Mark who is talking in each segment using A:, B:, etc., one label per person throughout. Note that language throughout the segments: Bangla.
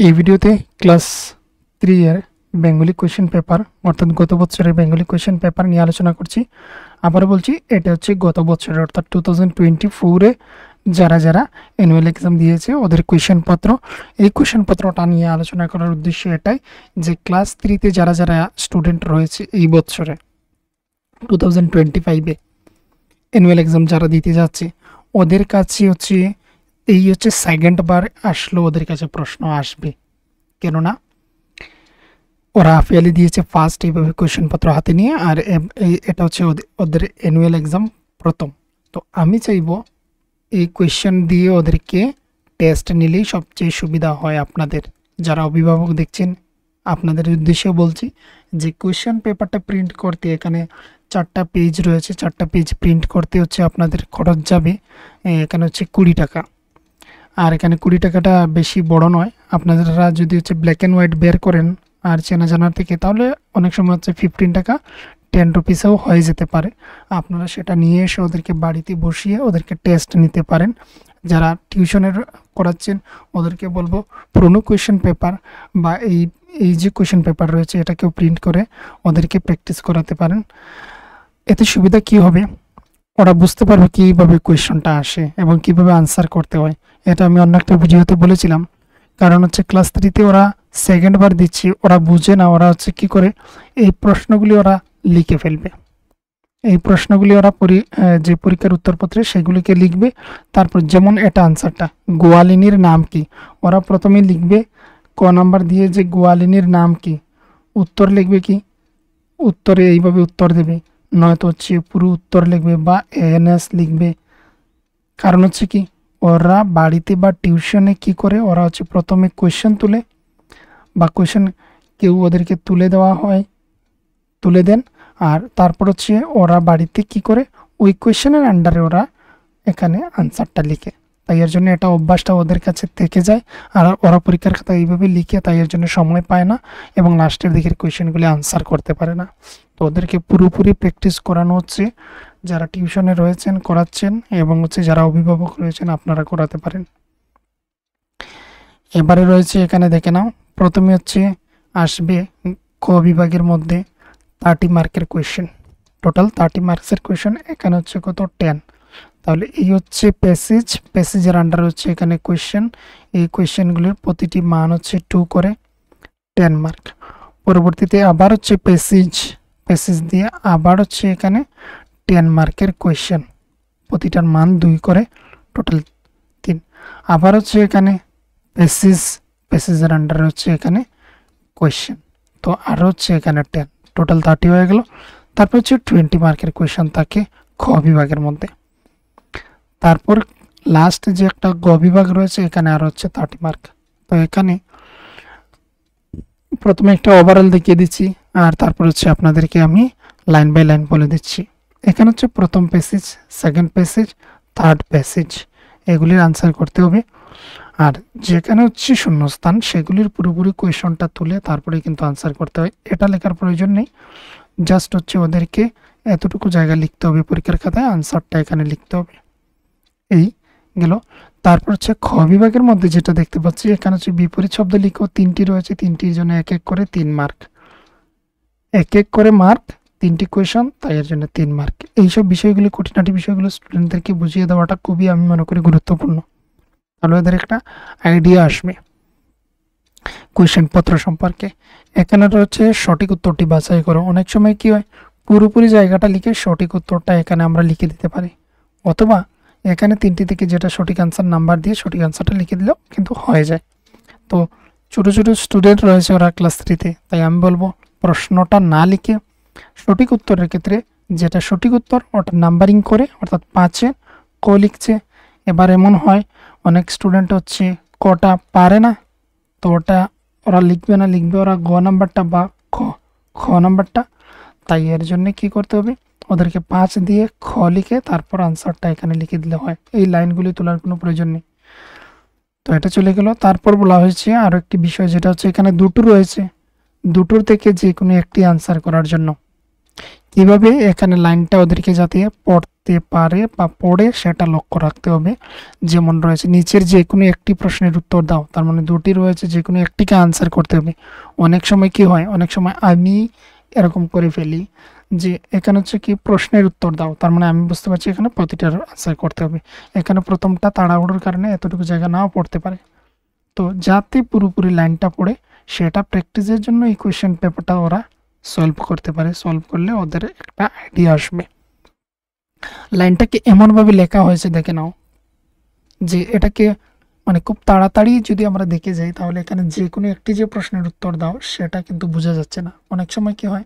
A: এই ভিডিওতে ক্লাস 3 এর বেঙ্গলি কোয়েশ্চেন পেপার অর্থাৎ গত বছরের বেঙ্গলি কোয়েশ্চেন পেপার নিয়ে আলোচনা করছি। আবারও বলছি, এটা হচ্ছে গত বছরের অর্থাৎ 2024 এ যারা যারা অ্যানুয়াল এক্সাম দিয়েছে ওদের কোয়েশ্চেন পত্র। এই কোয়েশ্চেন পত্রটা নিয়ে আলোচনা করার উদ্দেশ্য এটাই যে ক্লাস 3 তে যারা যারা স্টুডেন্ট রয়েছে এই বছরে 2025 এ অ্যানুয়াল এক্সাম যারা দিতে যাচ্ছে ওদের কাছে হচ্ছে এই হচ্ছে সেকেন্ড বার আসলো ওদের কাছে প্রশ্ন আসবে, কেননা ওরা হাফিয়ালি দিয়েছে ফার্স্ট এইভাবে কোয়েশ্চেন পত্র হাতে নিয়ে, আর এটা হচ্ছে ওদের অ্যানুয়াল এক্সাম প্রথম। তো আমি চাইবো এই কোয়েশ্চেন দিয়ে ওদেরকে টেস্ট নিলেই সবচেয়ে সুবিধা হয়। আপনাদের যারা অভিভাবক দেখছেন আপনাদের উদ্দেশ্যে বলছি যে কোয়েশ্চেন পেপারটা প্রিন্ট করতে এখানে 4টা পেজ রয়েছে, 4টা পেজ প্রিন্ট করতে হচ্ছে আপনাদের খরচ যাবে এখানে হচ্ছে 20 টাকা। আর এখানে 20 টাকাটা বেশি বড় নয়, আপনারা যদি হচ্ছে ব্ল্যাক অ্যান্ড হোয়াইট বের করেন আর চেনা জানার থেকে, তাহলে অনেক সময় হচ্ছে 15 টাকা 10 রুপিসেও হয়ে যেতে পারে। আপনারা সেটা নিয়ে এসে ওদেরকে বাড়িতে বসিয়ে ওদেরকে টেস্ট নিতে পারেন। যারা টিউশনের করাচ্ছেন ওদেরকে বলবো পুরনো কোয়েশ্চেন পেপার বা এই যে কোয়েশ্চেন পেপার রয়েছে এটাকেও প্রিন্ট করে ওদেরকে প্র্যাকটিস করাতে পারেন। এতে সুবিধা কি হবে, ওরা বুঝতে পারবে কীভাবে কোয়েশ্চনটা আসে এবং কীভাবে আনসার করতে হয়। এটা আমি অন্য একটা ভিডিওতে বলেছিলাম। কারণ হচ্ছে ক্লাস 3 ওরা সেকেন্ড বার দিচ্ছি, ওরা বুঝে না, ওরা হচ্ছে কী করে এই প্রশ্নগুলি ওরা লিখে ফেলবে। এই প্রশ্নগুলি ওরা যে পরীক্ষার উত্তরপত্রে সেগুলিকে লিখবে। তারপর যেমন এটা আনসারটা গোয়ালিনীর নাম কি, ওরা প্রথমে লিখবে ক নাম্বার দিয়ে যে গোয়ালিনীর নাম কি, উত্তর লিখবে কি, উত্তরে এইভাবে উত্তর দেবে, নয়তো হচ্ছে পুরো উত্তর লিখবে বা এএনএস লিখবে। কারণ হচ্ছে কি ওরা বাড়িতে বা টিউশনে কি করে, ওরা হচ্ছে প্রথমে কোয়েশ্চেন তুলে বা কোয়েশ্চেন কেউ ওদেরকে তুলে দেন, আর তারপর হচ্ছে ওরা বাড়িতে কি করে ওই কোয়েশ্চেনের আন্ডারে ওরা এখানে আনসারটা লিখে। তাই এর জন্য এটা অভ্যাসটা ওদের কাছে থেকে যায়, আর ওরা পরীক্ষার খাতা এইভাবে লিখে তাই এর জন্য সময় পায় না এবং লাস্টের দিকের কোয়েশ্চেনগুলি আনসার করতে পারে না। তো ওদেরকে পুরোপুরি প্র্যাকটিস করানো হচ্ছে। যারা টিউশনে রয়েছেন করাচ্ছেন এবং হচ্ছে যারা অভিভাবক রয়েছেন আপনারা করাতে পারেন। এবারে রয়েছে এখানে দেখে নাও, প্রথমে হচ্ছে আসবে ক বিভাগের মধ্যে 30 মার্কের কোয়েশ্চেন, টোটাল 30 মার্কসের কোয়েশ্চেন। এখানে হচ্ছে কত 10। তাহলে এই হচ্ছে প্যাসেজের আন্ডার হচ্ছে এখানে কোয়েশ্চেন। এই কোয়েশ্চেনগুলির প্রতিটি মান হচ্ছে 2 করে 10 মার্ক। পরবর্তীতে আবার হচ্ছে প্যাসেজ দিয়ে আবার হচ্ছে এখানে 10 মার্কের কোয়েশ্চেন, প্রতিটার মান 2 করে, টোটাল 3। আবার হচ্ছে এখানে প্যাসেজের আন্ডারে হচ্ছে এখানে কোয়েশ্চেন, তো আরও হচ্ছে এখানে 10, টোটাল 30 হয়ে গেল। তারপর হচ্ছে 20 মার্কের কোয়েশ্চেন থাকে খ বিভাগের মধ্যে। তারপর লাস্ট যে একটা গ বিভাগ রয়েছে এখানে আরও হচ্ছে 30 মার্ক। তো এখানে প্রথমে একটা ওভারঅল দেখিয়ে দিচ্ছি আর তারপর হচ্ছে আপনাদেরকে আমি লাইন বাই লাইন বলে দিচ্ছি। এখানে হচ্ছে প্রথম passage, second passage, third passage, এগুলির আনসার করতে হবে। আর যেখানে হচ্ছে শূন্যস্থান সেগুলির পুরোপুরি কোয়েশনটা তুলে তারপরে কিন্তু আনসার করতে হয়। এটা লেখার প্রয়োজন নেই, জাস্ট হচ্ছে ওদেরকে এতটুকু জায়গা লিখতে হবে পরীক্ষার খাতায়, আনসারটা এখানে লিখতে হবে। এই গেল। তারপর হচ্ছে খ বিভাগের মধ্যে যেটা দেখতে পাচ্ছি এখানে হচ্ছে বিপরীত শব্দ লিখো, 3টি রয়েছে, 3টির জন্য 1 করে 3 মার্ক, 1 করে মার্ক, 3টি কোয়েশন, তাই এর জন্য 3 মার্ক। এইসব বিষয়গুলি খুঁটিনাটি বিষয়গুলো স্টুডেন্টদেরকে বুঝিয়ে দেওয়াটা খুবই আমি মনে করি গুরুত্বপূর্ণ, তাহলে ওদের একটা আইডিয়া আসবে কোয়েশ্চেন পত্র সম্পর্কে। এখানে হচ্ছে সঠিক উত্তরটি বাছাই করো। অনেক সময় কি হয় পুরোপুরি জায়গাটা লিখে সঠিক উত্তরটা এখানে আমরা লিখে দিতে পারি, অথবা এখানে 3টি থেকে যেটা সঠিক আনসার নাম্বার দিয়ে সঠিক আনসারটা লিখে দিলেও কিন্তু হয়ে যায়। তো ছোটো ছোটো স্টুডেন্ট রয়েছে ওরা ক্লাস 3-তে, তাই আমি বলবো প্রশ্নটা না লিখে সঠিক উত্তরের ক্ষেত্রে যেটা সঠিক উত্তর ওটা নাম্বারিং করে, অর্থাৎ 5-এ ক লিখছে। এবার এমন হয় অনেক স্টুডেন্ট হচ্ছে কটা পারে না, তো ওরা লিখবে না, লিখবে ওরা গ নাম্বারটা বা খ নাম্বারটা। তাই এর জন্য কি করতে হবে, ওদেরকে 5 দিয়ে খ লিখে তারপর আনসারটা এখানে লিখে দিলে হয়, এই লাইনগুলি তোলার কোনো প্রয়োজন নেই। তো এটা চলে গেল। তারপর বলা হয়েছে আরও একটি বিষয়, যেটা হচ্ছে এখানে দুটো রয়েছে, দুটোর থেকে যে কোনো একটি আনসার করার জন্য কিভাবে এখানে লাইনটা ওদেরকে যাতে পড়তে পারে বা পড়ে সেটা লক্ষ্য রাখতে হবে। যেমন রয়েছে নিচের যে কোনো একটি প্রশ্নের উত্তর দাও, তার মানে দুটি রয়েছে, যে কোনো একটিকে আনসার করতে হবে। অনেক সময় কি হয়, অনেক সময় আমি এরকম করে ফেলি যে এখানে হচ্ছে কি প্রশ্নের উত্তর দাও, তার মানে আমি বুঝতে পারছি এখানে প্রতিটার আনসার করতে হবে। এখানে প্রথমটা তাড়াহুড়োর কারণে এতটুকু জায়গা নাও পড়তে পারে। তো যাতে পুরোপুরি লাইনটা পড়ে সেটা প্র্যাকটিসের জন্য এই কোয়েশ্চেন পেপারটা ওরা সলভ করতে পারে। সলভ করলে ওদের একটা আইডিয়া আসবে। লাইনটাকে এমনভাবে লেখা হয়েছে দেখে নাও যে এটাকে মানে খুব তাড়াতাড়ি যদি আমরা দেখে যাই তাহলে এখানে যে কোনো একটি যে প্রশ্নের উত্তর দাও সেটা কিন্তু বোঝা যাচ্ছে না। অনেক সময় কি হয়,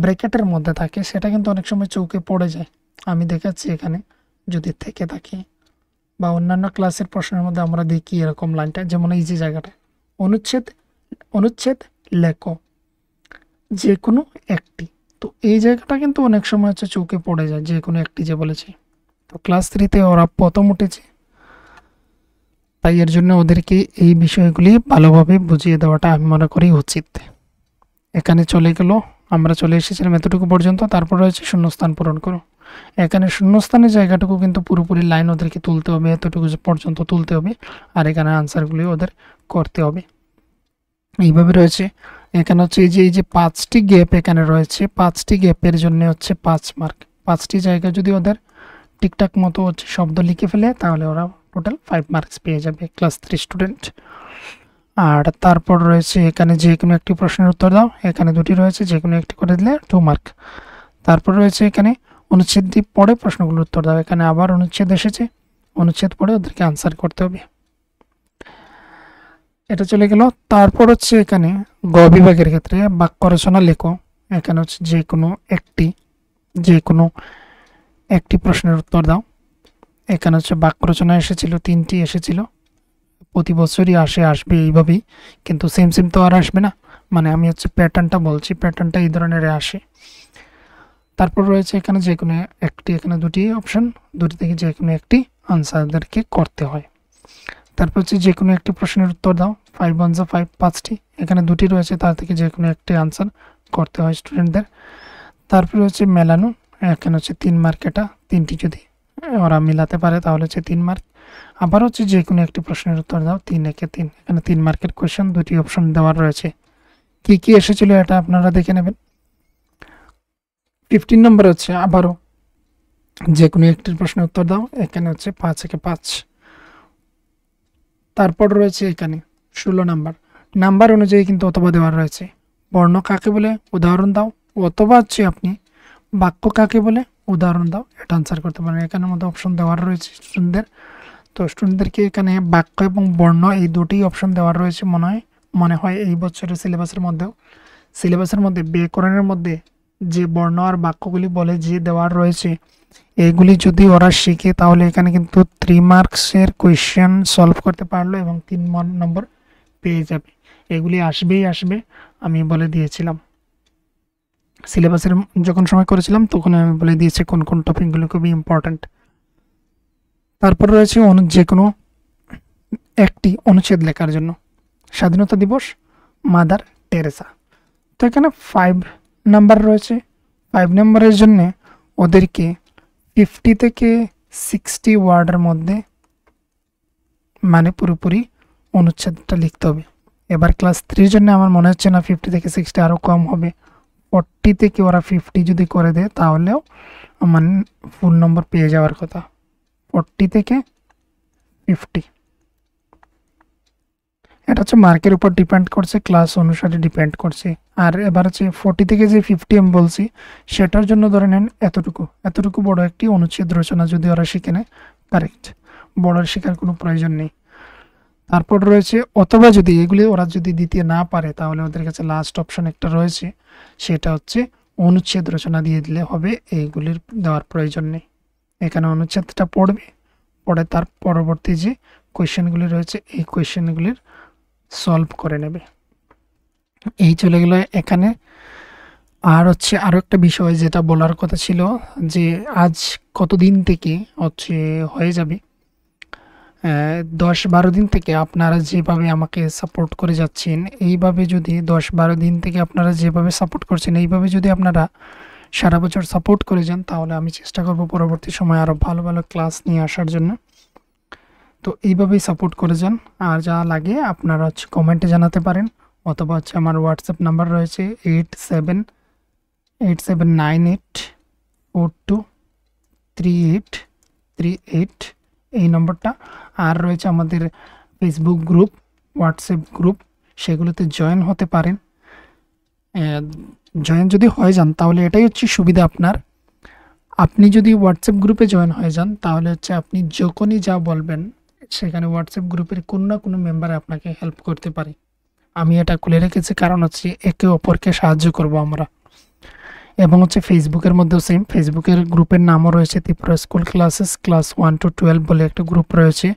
A: ব্র্যাকেটের মধ্যে থাকে, সেটা কিন্তু অনেক সময় চৌকে পড়ে যায়। আমি দেখাচ্ছি এখানে যদি থেকে থাকি, বা অন্যান্য ক্লাসের প্রশ্নের মধ্যে আমরা দেখি এরকম লাইনটা, যেমন এই যে জায়গাটা অনুচ্ছেদ অনুচ্ছেদ লেখো যে কোনো একটি। তো এই জায়গাটা কিন্তু অনেক সময় হচ্ছে চৌকে পড়ে যায়, যে কোনো একটি যে বলেছি। তো ক্লাস 3-তে ওরা প্রথম উঠেছে, তাই এর জন্য ওদেরকে এই বিষয়গুলি ভালোভাবে বুঝিয়ে দেওয়াটা আমি মনে করি উচিত। এখানে চলে গেল, আমরা চলে এসেছিলাম এতটুকু পর্যন্ত। তারপর রয়েছে শূন্যস্থান পূরণ করো। এখানে শূন্যস্থানের জায়গাটুকু কিন্তু পুরোপুরি লাইন ওদেরকে তুলতে হবে, এতটুকু পর্যন্ত তুলতে হবে, আর এখানে আনসারগুলি ওদের করতে হবে। এইভাবে রয়েছে। এখানে হচ্ছে এই যে 5টি গ্যাপ এখানে রয়েছে, 5টি গ্যাপের জন্য হচ্ছে 5 মার্ক। 5টি জায়গা যদি ওদের ঠিকঠাক মতো হচ্ছে শব্দ লিখে ফেলে তাহলে ওরা টোটাল 5 মার্কস পেয়ে যাবে, ক্লাস 3 স্টুডেন্ট। আর তারপর রয়েছে এখানে যে কোনো একটি প্রশ্নের উত্তর দাও, এখানে দুটি রয়েছে, যে কোনো একটি করে দিলে 2 মার্ক। তারপর রয়েছে এখানে অনুচ্ছেদ দিয়ে পড়ে প্রশ্নগুলোর উত্তর দাও, এখানে আবার অনুচ্ছেদ এসেছে, অনুচ্ছেদ পড়ে ওদেরকে আনসার করতে হবে। এটা চলে গেল। তারপর হচ্ছে এখানে গ বিভাগের ক্ষেত্রে বাক্য রচনা লেখো। এখানে হচ্ছে যে কোনো একটি প্রশ্নের উত্তর দাও। এখানে হচ্ছে বাক্য রচনা এসেছিল, 3টি এসেছিল। প্রতি বছরই আসবে এইভাবেই, কিন্তু সেম তো আর আসবে না, মানে আমি হচ্ছে প্যাটার্নটা বলছি, প্যাটার্নটা এই ধরনের আসে। তারপর রয়েছে এখানে যে কোনো একটি, এখানে দুটি অপশন, দুটি থেকে যে কোনো একটি আনসারদেরকে করতে হয়। তারপর হচ্ছে যে কোনো একটি প্রশ্নের উত্তর দাও, 5 1 5, 5টি, এখানে দুটি রয়েছে, তার থেকে যে কোনো একটি আনসার করতে হয় স্টুডেন্টদের। তারপরে হচ্ছে মেলানো, এখানে হচ্ছে 3 মার্ক, এটা 3টি যদি ওরা মিলাতে পারে তাহলে হচ্ছে 3 মার্ক। আবার হচ্ছে যে কোনো একটি প্রশ্নের উত্তর দাও, 3 একে 3, এখানে 3 মার্কের কোয়েশ্চেন, দুটি অপশন দেওয়া রয়েছে। কি কি এসেছিল এটা আপনারা দেখে নেবেন। 15 নম্বর হচ্ছে আবারও যে কোনো একটি প্রশ্নের উত্তর দাও, এখানে হচ্ছে 5 একে 5। তারপর রয়েছে এখানে 16 নাম্বার অনুযায়ী কিন্তু অথবা দেওয়া রয়েছে। বর্ণ কাকে বলে উদাহরণ দাও, অথবা হচ্ছে আপনি বাক্য কাকে বলে উদাহরণ দাও, এটা আনসার করতে পারেন। এখানের মধ্যে অপশন দেওয়া রয়েছে স্টুডেন্টদের। তো স্টুডেন্টদেরকে এখানে বাক্য এবং বর্ণ এই দুটি অপশন দেওয়া রয়েছে মনে হয় এই বছরের সিলেবাসের মধ্যে ব্যাকরণের মধ্যে যে বর্ণ আর বাক্যগুলি বলে যে দেওয়া রয়েছে, এগুলি যদি ওরা শিখে তাহলে এখানে কিন্তু 3 মার্কসের কোয়েশ্চেন সলভ করতে পারলো এবং 3 নম্বর পেয়ে যাবে। এগুলি আসবে, আমি বলে দিয়েছিলাম সিলেবাসের যখন সময় করেছিলাম, তখন আমি বলে দিয়েছি কোন কোন টপিকগুলো খুবই ইম্পর্ট্যান্ট। তারপর রয়েছে যে কোনো একটি অনুচ্ছেদ লেখার জন্য, স্বাধীনতা দিবস, মাদার টেরেসা। তো এখানে 5 নাম্বার রয়েছে। 5 নাম্বারের জন্য ওদেরকে 50 থেকে 60 ওয়ার্ডের মধ্যে মানে পুরোপুরি অনুচ্ছেদটা লিখতে হবে। এবার ক্লাস 3 জন্য আমার মনে হচ্ছে না 50 থেকে 60, আরও কম হবে। 40 থেকে ওরা 50 যদি করে দেয় তাহলেও মানে ফুল নম্বর পেয়ে যাওয়ার কথা। 40 থেকে 50 এটা হচ্ছে মার্কের উপর ডিপেন্ড করছে, ক্লাস অনুসারে ডিপেন্ড করছে। আর এবার হচ্ছে 40 থেকে যে 50 আমি বলছি সেটার জন্য ধরে নেন এতটুকু বড় একটি অনুচ্ছেদ রচনা যদি ওরা শিখে নেয়, কারেক্ট, বড় শেখার কোনো প্রয়োজন নেই। তারপর রয়েছে অথবা যদি এগুলি ওরা যদি দিতে না পারে তাহলে ওদের কাছে লাস্ট অপশন একটা রয়েছে, সেটা হচ্ছে অনুচ্ছেদ রচনা দিয়ে দিলে হবে, এইগুলির দেওয়ার প্রয়োজন নেই। এখানে অনুচ্ছেদটা পড়ে তার পরবর্তী যে কোয়েশ্চেনগুলি রয়েছে এই কোয়েশ্চেনগুলির সলভ করে নেবে। এই চলে গেল এখানে। আর হচ্ছে আরও একটা বিষয় যেটা বলার কথা ছিল, যে আজ কতদিন থেকে হচ্ছে হয়ে যাবে 10-12 দিন থেকে আপনারা যেভাবে আমাকে সাপোর্ট করে যাচ্ছেন, এইভাবে যদি 10-12 দিন থেকে আপনারা যেভাবে সাপোর্ট করছেন এইভাবে যদি আপনারা সারা বছর সাপোর্ট করে যান, তাহলে আমি চেষ্টা করব পরবর্তী সময় আরও ভালো ভালো ক্লাস নিয়ে আসার জন্য। তো এইভাবেই সাপোর্ট করে যান। আর যা লাগে আপনারা হচ্ছে কমেন্টে জানাতে পারেন, অথবা হচ্ছে আমার হোয়াটসঅ্যাপ নাম্বার রয়েছে 878798423838, এই নম্বরটা। আর রয়েছে আমাদের ফেসবুক গ্রুপ, হোয়াটসঅ্যাপ গ্রুপ, সেগুলোতে জয়েন হতে পারেন। জয়েন যদি হয়ে যান তাহলে এটাই হচ্ছে সুবিধা আপনার। আপনি যদি হোয়াটসঅ্যাপ গ্রুপে জয়েন হয়ে যান তাহলে হচ্ছে আপনি যখনই যা বলবেন সেখানে হোয়াটসঅ্যাপ গ্রুপের কোনো না কোনো মেম্বার আপনাকে হেল্প করতে পারে। আমি এটা খুলে রেখেছি কারণ হচ্ছে একে অপরকে সাহায্য করব আমরা। এবং হচ্ছে ফেসবুকের মধ্যেও সেম, ফেসবুকের গ্রুপের নামও রয়েছে Tripura school classes class 1 to 12 বলে একটা গ্রুপ রয়েছে,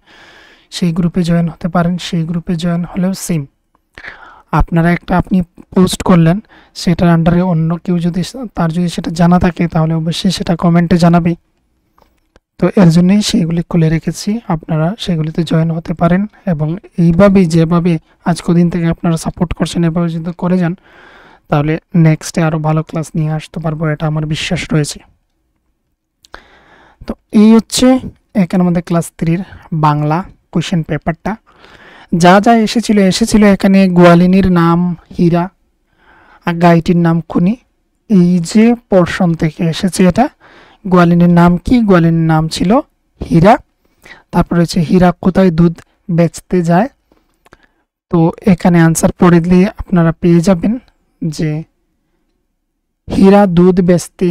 A: সেই গ্রুপে জয়েন হতে পারেন। সেই গ্রুপে জয়েন হলেও সেম, আপনারা আপনি পোস্ট করলেন, সেটার আন্ডারে অন্য কেউ যদি তার যদি সেটা জানা থাকে তাহলে অবশ্যই সেটা কমেন্টে জানাবে। তো এর জন্যই সেইগুলি খুলে রেখেছি, আপনারা সেগুলিতে জয়েন হতে পারেন। এবং এইভাবেই যেভাবে আজ কদিন থেকে আপনারা সাপোর্ট করছেন এভাবে যদি করে যান তাহলে নেক্সটে আরও ভালো ক্লাস নিয়ে আসতে পারবো, এটা আমার বিশ্বাস রয়েছে। তো এই হচ্ছে এখানে আমাদের ক্লাস 3 বাংলা কোয়েশ্চেন পেপারটা। যা যা এসেছিল এখানে গোয়ালিনীর নাম হীরা আর গাইটির নাম খুনি। এই যে পোর্শন থেকে এসেছে এটা, গোয়ালিনীর নাম কি? গোয়ালিনীর নাম ছিল হীরা। তারপরে হচ্ছে হীরা কোথায় দুধ বেচতে যায়। তো এখানে আনসার পড়ে দিলে আপনারা পেয়ে যাবেন যে হীরা দুধ বেচতে,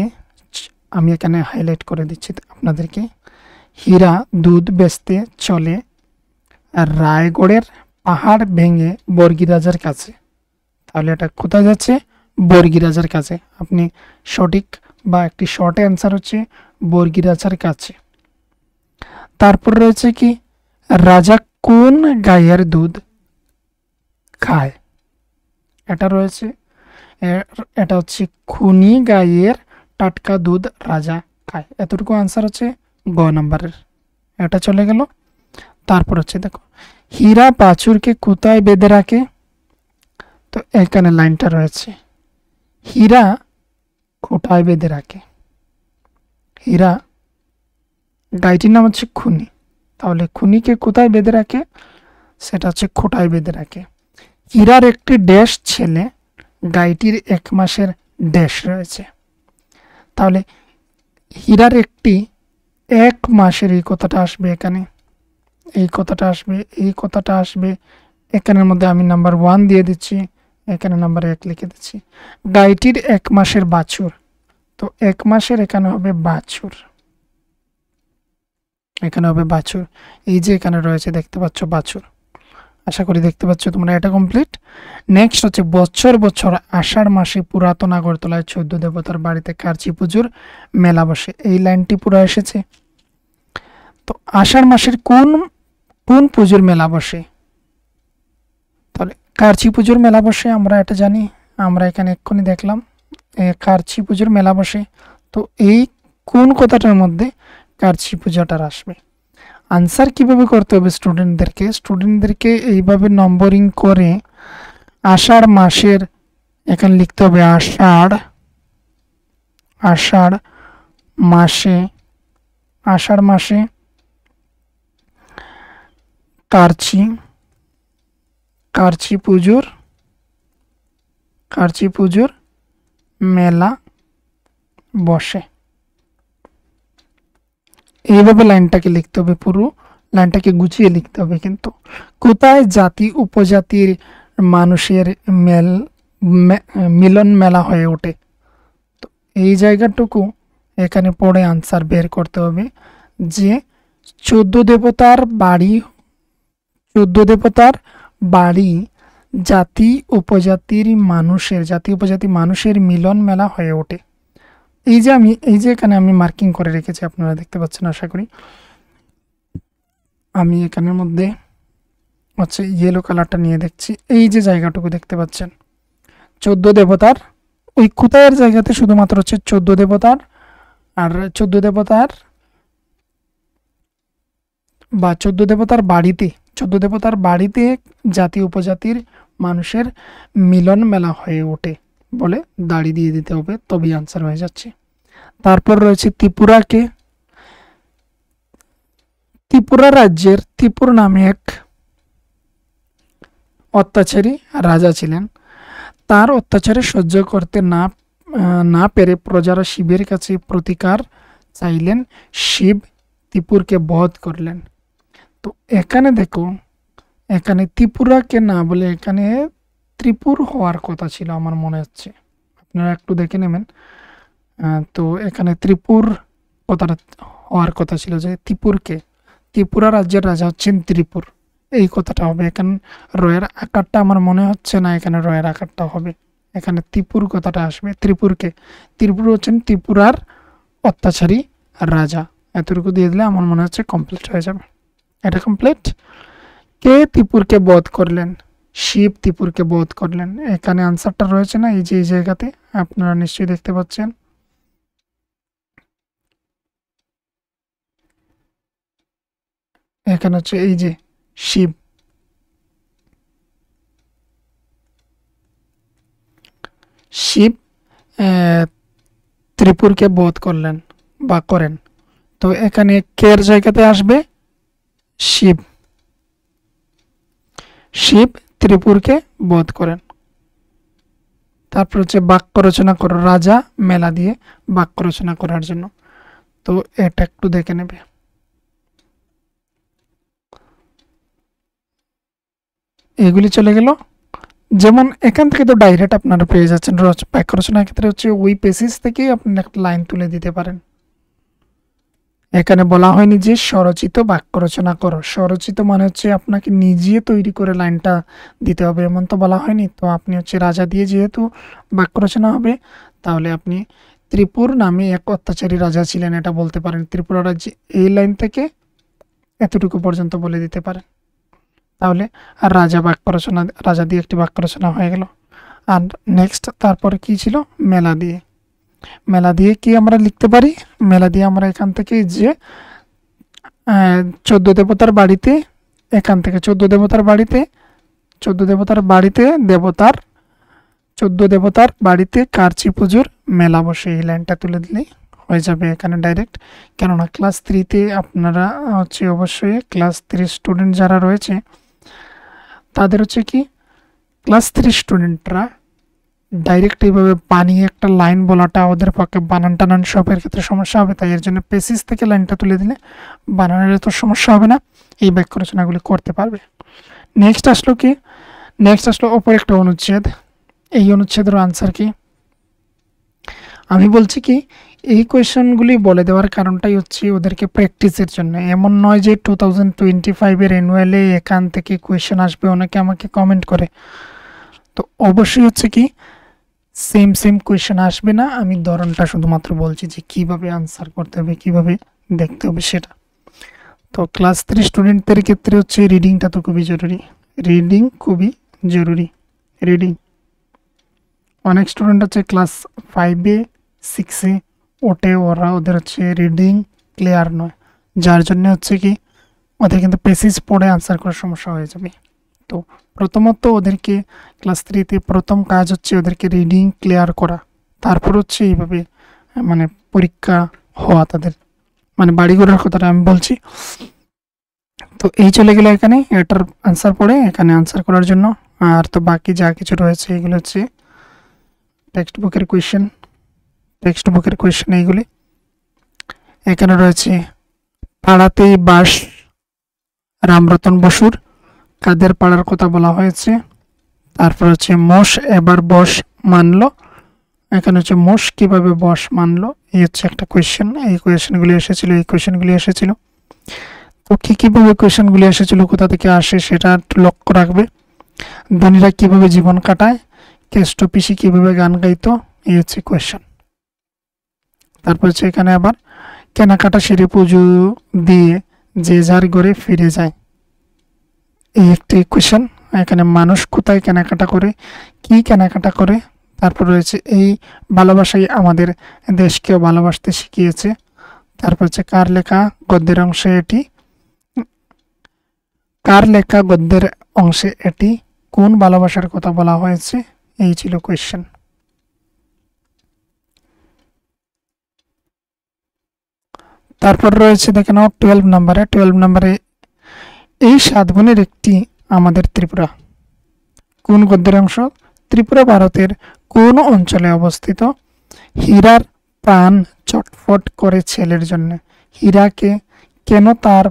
A: আমি এখানে হাইলাইট করে দিচ্ছি আপনাদেরকে, হীরা দুধ বেচতে চলে রায়গড়ের পাহাড় ভেঙে বর্গিরাজার কাছে। তাহলে এটা কোথায় যাচ্ছে? বর্গিরাজার কাছে। আপনি সঠিক বা একটি শর্ট অ্যান্সার হচ্ছে বর্গিরাজার কাছে। তারপর রয়েছে কি, রাজা কোন গায়ের দুধ খায়? এটা রয়েছে, এটা হচ্ছে খুনি গায়ের টাটকা দুধ রাজা খায়। এতটুকু আনসার হচ্ছে গ নাম্বারের, এটা চলে গেল। তারপর হচ্ছে দেখো, হীরা বাছুরকে কোথায় বেঁধে রাখে? তো এখানে লাইনটা রয়েছে, হীরা খোঁটায় বেঁধে রাখে। হীরা, গাইটির নাম হচ্ছে খুনি, তাহলে খুনিকে কোথায় বেঁধে রাখে? সেটা হচ্ছে খোঁটায় বেঁধে রাখে। হীরার একটি ড্যাশ ছেলে, গাইটির 1 মাসের ড্যাশ রয়েছে। তাহলে হীরার একটি 1 মাসের, এই কথাটা আসবে এখানে, এই কথাটা আসবে, এই কথাটা আসবে এখানের মধ্যে। আমি নাম্বার 1 দিয়ে দিচ্ছি, এখানে নাম্বার 1 লিখে দিচ্ছি। গাইটির 1 মাসের বাছুর, তো 1 মাসের এখানে হবে বাছুর, এখানে হবে বাছুর। এই যে এখানে রয়েছে দেখতে পাচ্ছ বাছুর, আশা করি দেখতে পাচ্ছ তোমরা। এটা কমপ্লিট। নেক্সট হচ্ছে বছর বছর আষাঢ় মাসে পুরাতন আগরতলায় 14 দেবতার বাড়িতে কার্চি পুজোর মেলা বসে। এই লাইনটি পুরো এসেছে। তো আষাঢ় মাসের কোন কোন পুজোর মেলা বসে? তাহলে কার্চি পুজোর মেলা বসে, আমরা এটা জানি, আমরা এখানে এক্ষুনি দেখলাম কার্চি পুজোর মেলা বসে। তো এই কোন কথাটার মধ্যে কার্চি পূজাটার আসবে? আনসার কিভাবে করতে হবে স্টুডেন্টদেরকে এইভাবে নম্বরিং করে আষাঢ় মাসের এখানে লিখতে হবে আষাঢ় মাসে কার্চি পুজোর মেলা বসে। এইভাবে লাইনটাকে লিখতে হবে, পুরো লাইনটাকে গুছিয়ে লিখতে হবে। কিন্তু কোথায় জাতি উপজাতির মানুষের মিলন মেলা হয়ে ওঠে? তো এই জায়গাটুকু এখানে পড়ে আনসার বের করতে হবে যে 14 দেবতার বাড়ি জাতি উপজাতি মানুষের মিলন মেলা হয়ে ওঠে। এই যে এখানে আমি মার্কিং করে রেখেছি, আপনারা দেখতে পাচ্ছেন আশা করি। আমি এখানের মধ্যে হচ্ছে ইয়েলো কালারটা নিয়ে দেখছি। এই যে জায়গাটুকু দেখতে পাচ্ছেন 14 দেবতার, ওই কোথায়ের জায়গাতে শুধুমাত্র হচ্ছে 14 দেবতার, আর 14 দেবতার বাড়িতে জাতি উপজাতির মানুষের মিলন মেলা হয়ে ওঠে বলে দাড়ি দিয়ে দিতে হবে, তবেই আনসার হয়ে যাচ্ছে। তারপর রয়েছে ত্রিপুরাকে। ত্রিপুরা রাজ্যের ত্রিপুর নামে এক অত্যাচারী রাজা ছিলেন। তার অত্যাচারে সহ্য করতে না পেরে প্রজারা শিবের কাছে প্রতিকার চাইলেন। শিব ত্রিপুরকে বধ করলেন। তো এখানে দেখো, এখানে ত্রিপুরাকে না বলে এখানে ত্রিপুর হওয়ার কথা ছিল আমার মনে হচ্ছে, আপনারা একটু দেখে নেবেন। তো এখানে ত্রিপুর কথাটা হওয়ার কথা ছিল, যে ত্রিপুরা রাজ্যের রাজা হচ্ছেন ত্রিপুর, এই কথাটা হবে। এখানে রয়ের আকারটা আমার মনে হচ্ছে না এখানে রয়ের আকারটা হবে, এখানে ত্রিপুর কথাটা আসবে। ত্রিপুর হচ্ছেন ত্রিপুরার অত্যাচারী রাজা। এতটুকু দিয়ে দিলে আমার মনে হচ্ছে কমপ্লিট হয়ে যাবে। এটা কমপ্লিট। কে ত্রিপুরকে বধ করলেন? শিব ত্রিপুরকে বধ করলেন। এখানে আনসারটা রয়েছে না, এই যে এই জায়গাতে আপনারা নিশ্চয়ই দেখতে পাচ্ছেন। এখানে হচ্ছে এই যে শিব, শিব ত্রিপুরকে বধ করলেন বা করেন। তো এখানে কের জায়গাতে আসবে শিব। শিব ত্রিপুরকে বধ করেন। তারপর হচ্ছে বাক্য রচনা করো, রাজা মেলা দিয়ে বাক্য রচনা করার জন্য। তো এটা একটু দেখে নেবে। এগুলি চলে গেল। যেমন এখান থেকে তো ডাইরেক্ট আপনারা পেয়ে যাচ্ছেন। বাক্য রচনার ক্ষেত্রে হচ্ছে ওই পেসিস থেকেই আপনি একটা লাইন তুলে দিতে পারেন। এখানে বলা হয়নি যে স্বরচিত বাক্য রচনা করো। স্বরচিত মানে হচ্ছে আপনাকে নিজে তৈরি করে লাইনটা দিতে হবে, এমন তো বলা হয়নি। তো আপনি হচ্ছে রাজা দিয়ে যেহেতু বাক্য রচনা হবে, তাহলে আপনি ত্রিপুর নামে এক অত্যাচারী রাজা ছিলেন এটা বলতে পারেন। ত্রিপুরা রাজ্যে এই লাইন থেকে এতটুকু পর্যন্ত বলে দিতে পারেন। তাহলে আর রাজা দিয়ে একটি বাক্য রচনা হয়ে গেল। আর নেক্সট তারপরে কি ছিল? মেলা দিয়ে। মেলা দিয়ে কি আমরা লিখতে পারি? মেলা দিয়ে আমরা এখান থেকে যে 14 দেবতার বাড়িতে, এখান থেকে 14 দেবতার বাড়িতে 14 দেবতার বাড়িতে কার্চি পুজোর মেলা বসে, এই লাইনটা তুলে দিলেই হয়ে যাবে এখানে ডাইরেক্ট। কেননা ক্লাস 3-তে আপনারা হচ্ছে অবশ্যই ক্লাস 3 স্টুডেন্ট যারা রয়েছে তাদের হচ্ছে কি ক্লাস 3 স্টুডেন্টরা ডাইরেক্ট এইভাবে বানিয়ে একটা লাইন বলাটা ওদের পক্ষে বানান টানান সবের ক্ষেত্রে সমস্যা হবে। তাই এর জন্য পেসিস থেকে লাইনটা তুলে দিলে বানানের তো সমস্যা হবে না, এই বাক্য রচনাগুলি করতে পারবে। নেক্সট আসলো কি? নেক্সট আসলো অপর একটা অনুচ্ছেদ। এই অনুচ্ছেদের আনসার কি? আমি বলছি কি এই কোয়েশনগুলি বলে দেওয়ার কারণটাই হচ্ছে ওদেরকে প্র্যাকটিসের জন্য। এমন নয় যে 2025-এর অ্যানুয়ালে এখান থেকে কোয়েশন আসবে, অনেকে আমাকে কমেন্ট করে। তো অবশ্যই হচ্ছে কি সেম কোয়েশন আসবে না, আমি ধরনটা শুধুমাত্র বলছি যে কিভাবে আনসার করতে হবে, কিভাবে দেখতে হবে সেটা। তো ক্লাস 3 স্টুডেন্টদের ক্ষেত্রে হচ্ছে রিডিংটা তো খুবই জরুরি, রিডিং খুবই জরুরি। রিডিং অনেক স্টুডেন্ট হচ্ছে ক্লাস 5-এ 6-এ ওঠে, ওদের হচ্ছে রিডিং ক্লিয়ার নয়, যার জন্য হচ্ছে কি ওদের কিন্তু পেসিস পড়ে আনসার করার সমস্যা হয়ে যাবে। তো প্রথমত ওদেরকে ক্লাস 3-তে প্রথম কাজ হচ্ছে ওদেরকে রিডিং ক্লিয়ার করা, তারপর হচ্ছে এইভাবে মানে পরীক্ষা হওয়া তাদের, মানে বাড়িঘরের কথাটা আমি বলছি। তো এই চলে গেলে এখানে এটার আনসার পড়ে এখানে আনসার করার জন্য। আর তো বাকি যা কিছু রয়েছে এগুলো হচ্ছে টেক্সট বুকের কোয়েশ্চেন এইগুলি। এখানে রয়েছে পাড়াতেই বাস রামরতন বসুর, কাদের পাড়ার কথা বলা হয়েছে। তারপর হচ্ছে মোষ এবার বস মানলো, এখানে হচ্ছে মোষ কিভাবে বস মানলো, এই হচ্ছে একটা কোয়েশ্চেন। এই কোয়েশ্চেনগুলি এসেছিল। তো কীভাবে কোয়েশ্চেনগুলি এসেছিল, কোথা থেকে আসে সেটা একটু লক্ষ্য রাখবে। ধনীরা কিভাবে জীবন কাটায়, কেষ্ট পিসি কিভাবে গান গাইতো, এই হচ্ছে কোয়েশ্চেন। তারপর হচ্ছে এখানে আবার কেনাকাটা সেরে পুজো দিয়ে যে যার ঘরে ফিরে যায়, এই একটি কোয়েশ্চেন। এখানে মানুষ কোথায় কেনাকাটা করে, কি কেনাকাটা করে। তারপর রয়েছে এই ভালোবাসাই আমাদের দেশকেও ভালোবাসতে শিখিয়েছে। তারপর হচ্ছে কার লেখা গদ্যের অংশে এটি কোন ভালোবাসার কথা বলা হয়েছে, এই ছিল কোয়েশ্চেন। তারপর রয়েছে দেখে নাও 12 নম্বরে এই 7 গুণের একটি আমাদের ত্রিপুরা। কোন গদ্যের অংশ? ত্রিপুরা ভারতের কোন অঞ্চলে অবস্থিত? হীরার প্রাণ চটফট করে ছেলের জন্য। হীরাকে কেন তার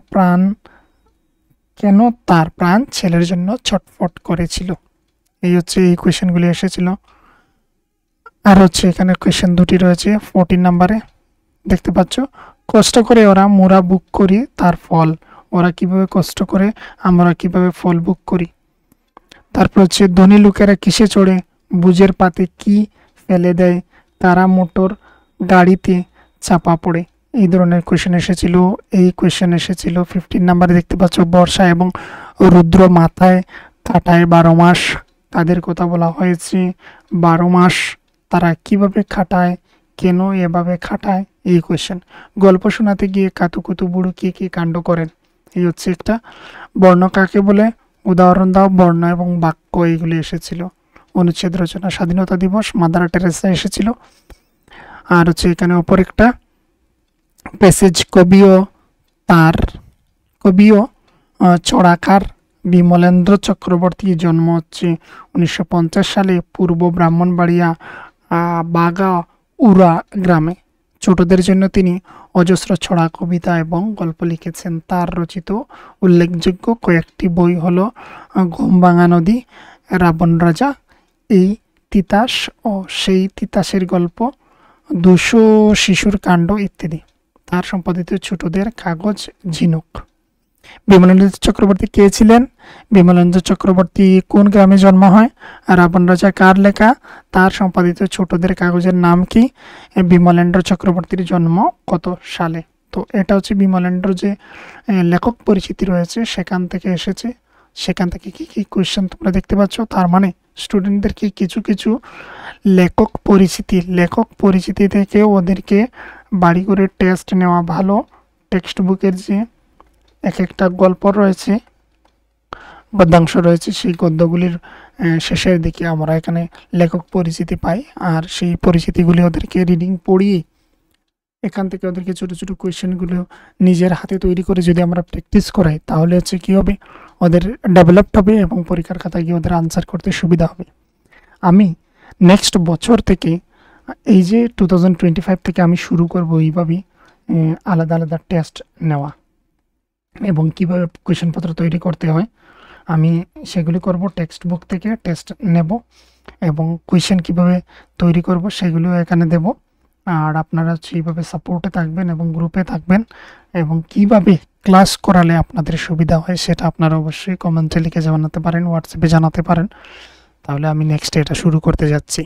A: প্রাণ ছেলের জন্য ছটফট করেছিল? এই হচ্ছে এই কোয়েশ্চেনগুলি এসেছিল। আর হচ্ছে এখানে কোয়েশ্চেন দুটি রয়েছে 14 নম্বরে দেখতে পাচ্ছ, কষ্ট করে ওরা মোরা বুক করি তার ফল। ওরা কিভাবে কষ্ট করে, আমরা কিভাবে ফল বুক করি। তারপর হচ্ছে ধনী লোকেরা কিসে চড়ে, বুঝের পাতে কি ফেলে দেয়, তারা মোটর গাড়িতে চাপা পড়ে। এই ধরনের কোয়েশ্চেন এসেছিল। এই কোয়েশ্চেন এসেছিল 15 নম্বরে দেখতে পাচ্ছ, বর্ষা এবং রুদ্র মাথায় কাটায় 12 মাস। তাদের কথা বলা হয়েছে 12 মাস তারা কিভাবে খাটায়, কেন এভাবে খাটায়, এই কোয়েশ্চেন। গল্প শোনাতে গিয়ে কাতুকুতু বুড়ো কি কি কাণ্ড করেন, এই হচ্ছে একটা। বর্ণ কাকে বলে, উদাহরণ দাও। বর্ণ এবং বাক্য এইগুলি এসেছিল। অনুচ্ছেদ রচনা, স্বাধীনতা দিবস, মাদার টেরেসা এসেছিল। আর হচ্ছে এখানে অপর একটা প্যাসেজ, কবিও চড়াকার বিমলেন্দ্র চক্রবর্তী, জন্ম হচ্ছে 1950 সালে পূর্ব ব্রাহ্মণবাড়িয়া বাগাউড়া গ্রামে। ছোটদের জন্য তিনি অজস্র ছড়া, কবিতা এবং গল্প লিখেছেন। তার রচিত উল্লেখযোগ্য কয়েকটি বই হলো ঘুমভাঙা নদী, রাবণ রাজা, এই তিতাস ও সেই তিতাসের গল্প, 200 শিশুর কাণ্ড ইত্যাদি। তার সম্পাদিত ছোটদের কাগজ ঝিনুক। বিমলেন্দ্র চক্রবর্তী কে ছিলেন? বিমলেন্দ্র চক্রবর্তী কোন গ্রামে জন্ম হয়? রাবণ রাজা কার লেখা? তার সম্পাদিত ছোটদের কাগজের নাম কি? বিমলেন্দ্র চক্রবর্তীর জন্ম কত সালে? তো এটা হচ্ছে বিমলেন্দ্র যে লেখক পরিচিতি রয়েছে সেখান থেকে এসেছে। সেখান থেকে কি কি কোয়েশ্চেন তোমরা দেখতে পাচ্ছ। তার মানে স্টুডেন্টদেরকে কিছু কিছু লেখক পরিচিতি থেকে ওদেরকে বাড়ি করে টেস্ট নেওয়া ভালো। টেক্সট বুকের যে এক একটা গল্প রয়েছে, গদ্যাংশ রয়েছে, সেই গদ্যগুলির শেষের দিকে আমরা এখানে লেখক পরিচিতি পাই। আর সেই পরিচিতিগুলি ওদেরকে রিডিং পড়িয়ে এখান থেকে ওদেরকে ছোটো ছোটো কোয়েশ্চেনগুলো নিজের হাতে তৈরি করে যদি আমরা প্র্যাকটিস করাই, তাহলে হচ্ছে কী হবে, ওদের ডেভেলপড হবে এবং পরীক্ষার খাতায় গিয়ে ওদের আনসার করতে সুবিধা হবে। আমি নেক্সট বছর থেকে, এই যে 2025 থেকে আমি শুরু করব এইভাবেই আলাদা আলাদা টেস্ট নেওয়া এবং কীভাবে কোয়েশ্চেনপত্র তৈরি করতে হয় আমি সেগুলি করব। টেক্সট বুক থেকে টেস্ট নেব এবং কোয়েশ্চেন কীভাবে তৈরি করব সেগুলিও এখানে দেব। আর আপনারা সেইভাবে সাপোর্টে থাকবেন এবং গ্রুপে থাকবেন, এবং কিভাবে ক্লাস করালে আপনাদের সুবিধা হয় সেটা আপনারা অবশ্যই কমেন্টে লিখে জানাতে পারেন, হোয়াটসঅ্যাপে জানাতে পারেন। তাহলে আমি নেক্সট এটা শুরু করতে যাচ্ছি।